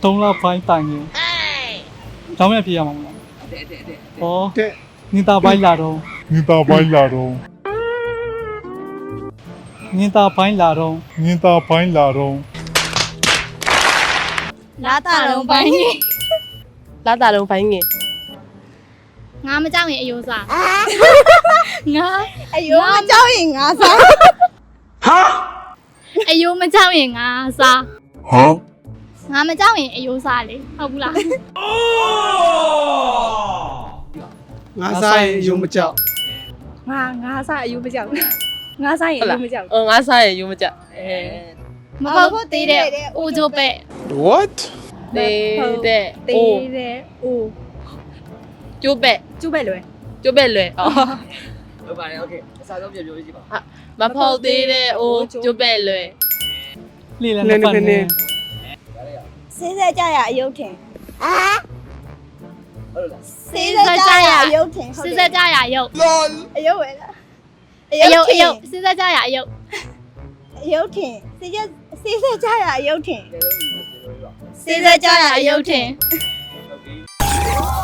3လပိုင်းတိုင်ရင်ကျောင်းရဖြစ်ရမှာမလားဟောနင်တာပိုင်းလာတော့နင်တာပိုင်းလာတော့လာတာလုံးပိုင်းငယ် လာတာလုံးပိုင်းငယ် ငါမကြောက်ရင်အယိုးစားငါ အယိုးမကြောက်ရင်ငါစား အယိုးမကြောက်ရင်ငါစားငါမကြောက်ရင်အယိုးစားလေဟုတ်ဘူးလား ငါစားရင်ယုံမကြောက် ငါစားအယိုးမကြောက်ငါစားရင်အယိုးမကြောက် ငါစားရင်ယူမကြအဲ မဟုတ်သေးတဲ့အိုဂျိုပဲ what သေးတဲ့ သေးတယ်အိုး ကျိုးပဲ ကျုပ်ပဲလွယ် ကျိုးပဲလွယ်အော် ဟုတ်ပါတယ်โอเคအစားဆုံးပြောကြည့်ပါ မဖောက်သေးတဲ့အိုးကျိုးပဲလွယ် လေလည်းနှစ်ပတ်နေ စေးစဲကြရအယုတ်ထင် ဟုတ်လား စေးစဲကြရအယုတ်ထင် စစ်စစ်ကြရရုပ် အယုတ်ပဲလား အယုတ်စစ်စစ်ကြရရုပ် အယုတ်ထင်စေးစဲကြရအယုတ်ထင် ဒီလိုမျိုးပြောပါ စစ်စစ်ကြရရုပ်ထင် ဟုတ်ပြီ